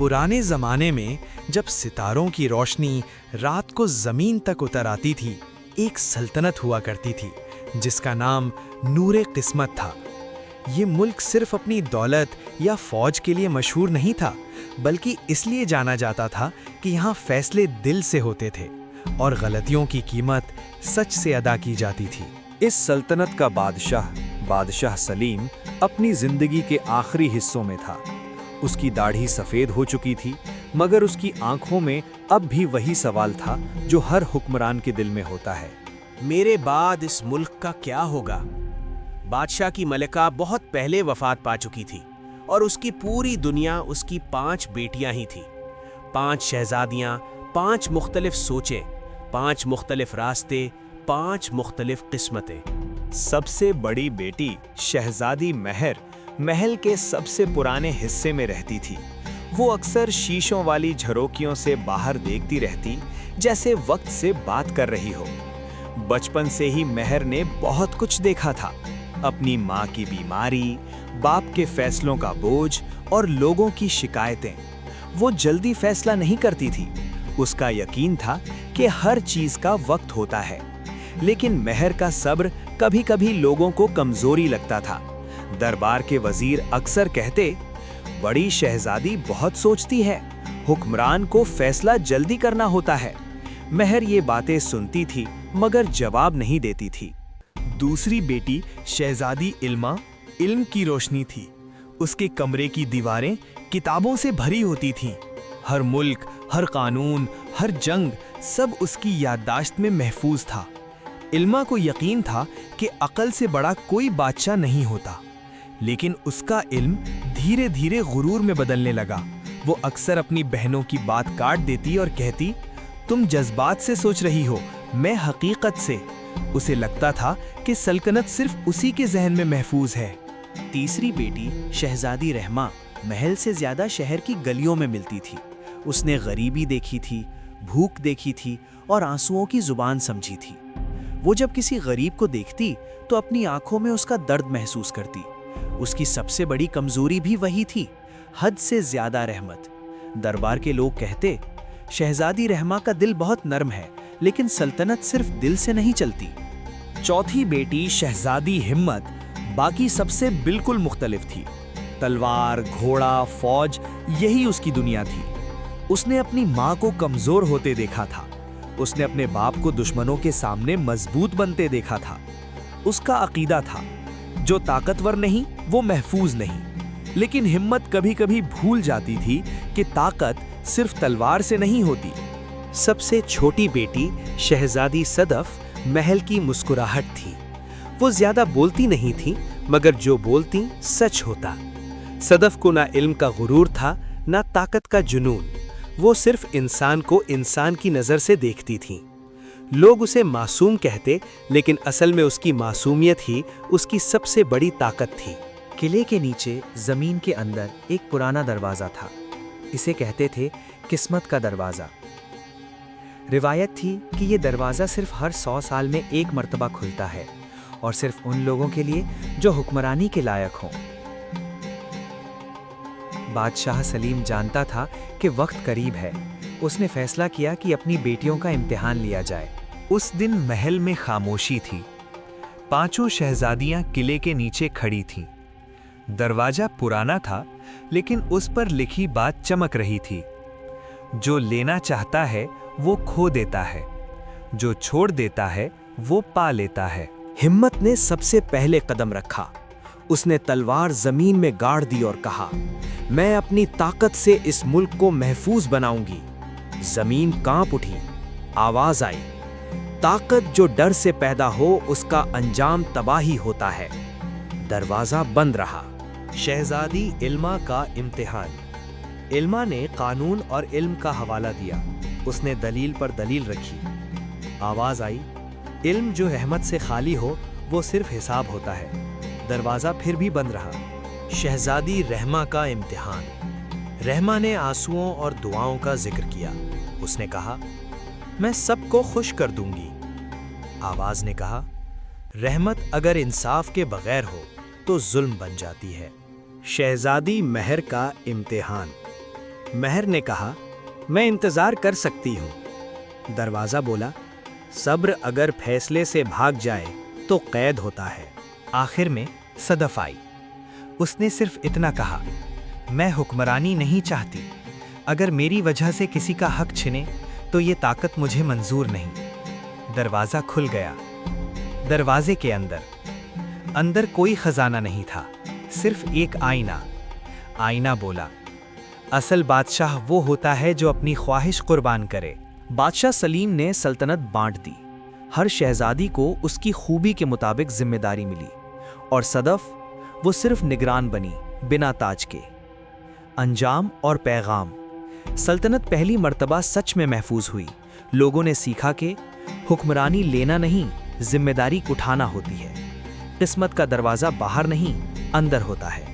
पुराने ज़माने में जब सितारों की रोशनी रात को ज़मीन तक उतर आती थी, एक सल्तनत हुआ करती थी जिसका नाम नूरे किस्मत था। ये मुल्क सिर्फ अपनी दौलत या फ़ौज के लिए मशहूर नहीं था, बल्कि इसलिए जाना जाता था कि यहाँ फैसले दिल से होते थे और गलतियों की कीमत सच से अदा की जाती थी। इस सल्तनत का बादशाह सलीम अपनी जिंदगी के आखिरी हिस्सों में था। उसकी दाढ़ी सफ़ेद हो चुकी थी, मगर उसकी आंखों में अब भी वही सवाल था जो हर हुक्मरान के दिल में होता है, मेरे बाद इस मुल्क का क्या होगा? बादशाह की मलिका बहुत पहले वफात पा चुकी थी और उसकी पूरी दुनिया उसकी 5 बेटियां ही थी। 5 शहजादियां, 5 मुख्तलिफ सोचें, 5 मुख्तलिफ रास्ते, 5 मुख्तलिफ किस्मतें। सबसे बड़ी बेटी शहजादी महर महल के सबसे पुराने हिस्से में रहती थी। वो अक्सर शीशों वाली झरोकियों से बाहर देखती रहती, जैसे वक्त से बात कर रही हो। बचपन से ही महर ने बहुत कुछ देखा था, अपनी माँ की बीमारी, बाप के फैसलों का बोझ और लोगों की शिकायतें। वो जल्दी फैसला नहीं करती थी। उसका यकीन था कि हर चीज का वक्त होता है, लेकिन महर का सब्र कभी-कभी लोगों को कमजोरी लगता था। दरबार के वजीर अक्सर कहते, बड़ी शहजादी बहुत सोचती है, हुक्मरान को फैसला जल्दी करना होता है। महर ये बातें सुनती थी, मगर जवाब नहीं देती थी। दूसरी बेटी शहजादी इल्मा इल्म की रोशनी थी। उसके कमरे की दीवारें किताबों से भरी होती थीं। हर मुल्क, हर कानून, हर जंग, सब उसकी याददाश्त में महफूज था। इल्मा को यकीन था कि अक्ल से बड़ा कोई बादशाह नहीं होता, लेकिन उसका इल्म धीरे धीरे गुरूर में बदलने लगा। वो अक्सर अपनी बहनों की बात काट देती और कहती, तुम जज्बात से सोच रही हो, मैं हकीकत से। उसे लगता था कि सल्तनत सिर्फ उसी के जहन में महफूज है। तीसरी बेटी शहजादी रहमा महल से ज्यादा शहर की गलियों में मिलती थी। उसने गरीबी देखी थी, भूख देखी थी और आंसुओं की जुबान समझी थी। वो जब किसी गरीब को देखती तो अपनी आंखों में उसका दर्द महसूस करती। उसकी सबसे बड़ी कमजोरी भी वही थी, हद से ज्यादा रहमत। दरबार के लोग कहते, शहजादी रहमा का दिल बहुत नरम है, लेकिन सल्तनत सिर्फ दिल से नहीं चलती। चौथी बेटी शहजादी हिम्मत बाकी सबसे बिल्कुल मुख्तलिफ थी। तलवार, घोड़ा, फौज, यही उसकी दुनिया थी। उसने अपनी माँ को कमजोर होते देखा था। उसने अपने बाप को दुश्मनों के सामने मजबूत बनते देखा था। उसका अकीदा था, जो ताकतवर नहीं वो महफूज नहीं। लेकिन हिम्मत कभी-कभी भूल जाती थी कि ताकत सिर्फ तलवार से नहीं होती। सबसे छोटी बेटी शहजादी सदफ महल की मुस्कुराहट थी। वो ज्यादा बोलती नहीं थी, मगर जो बोलती सच होता। सदफ को ना इल्म का गुरूर था, ना ताकत का जुनून। वो सिर्फ इंसान को इंसान की नजर से देखती थी। लोग उसे मासूम कहते, लेकिन असल में उसकी मासूमियत ही उसकी सबसे बड़ी ताकत थी। किले के नीचे जमीन के अंदर एक पुराना दरवाजा था। इसे कहते थे किस्मत का दरवाजा। रिवायत थी कि ये दरवाजा सिर्फ हर 100 साल में एक मर्तबा खुलता है, और सिर्फ उन लोगों के लिए जो हुक्मरानी के लायक हों। बादशाह सलीम जानता था कि वक्त करीब है। उसने फैसला किया कि अपनी बेटियों का इम्तिहान लिया जाए। उस दिन महल में खामोशी थी। 5 शहजादियां किले के नीचे खड़ी थीं। दरवाजा पुराना था, लेकिन उस पर लिखी बात चमक रही थी, जो लेना चाहता है वो खो देता है, जो छोड़ देता है वो पा लेता है। हिम्मत ने सबसे पहले कदम रखा। उसने तलवार जमीन में गाड़ दी और कहा, मैं अपनी ताकत से इस मुल्क को महफूज बनाऊंगी। जमीन कांप उठी। आवाज आई, ताकत जो डर से पैदा हो उसका अंजाम तबाही होता है। दरवाजा बंद रहा। शहजादी इल्मा का इम्तिहान। इल्मा ने कानून और इल्म का हवाला दिया। उसने दलील पर दलील रखी। आवाज आई, इल्म जो रहमत से खाली हो वो सिर्फ हिसाब होता है। दरवाजा फिर भी बंद रहा। शहजादी रहमा का इम्तिहान। रहमा ने आंसुओं और दुआओं का जिक्र किया। उसने कहा, मैं सबको खुश कर दूंगी। आवाज ने कहा, रहमत अगर इंसाफ के बगैर हो तो जुल्म बन जाती है। शहजादी महर का इम्तिहान। مہر نے کہا، میں انتظار کر سکتی ہوں۔ دروازہ بولا، صبر اگر فیصلے سے بھاگ جائے تو قید ہوتا ہے۔ آخر میں صدف آئی۔ اس نے صرف اتنا کہا، میں حکمرانی نہیں چاہتی۔ اگر میری وجہ سے کسی کا حق چھنے تو یہ طاقت مجھے منظور نہیں۔ دروازہ کھل گیا۔ دروازے کے اندر کوئی خزانہ نہیں تھا، صرف ایک آئینہ۔ آئینہ بولا، اصل بادشاہ وہ ہوتا ہے جو اپنی خواہش قربان کرے۔ بادشاہ سلیم نے سلطنت بانٹ دی۔ ہر شہزادی کو اس کی خوبی کے مطابق ذمہ داری ملی، اور صدف وہ صرف نگران بنی، بنا تاج کے۔ انجام اور پیغام۔ سلطنت پہلی مرتبہ سچ میں محفوظ ہوئی۔ لوگوں نے سیکھا کہ حکمرانی لینا نہیں، ذمہ داری اٹھانا ہوتی ہے۔ قسمت کا دروازہ باہر نہیں، اندر ہوتا ہے۔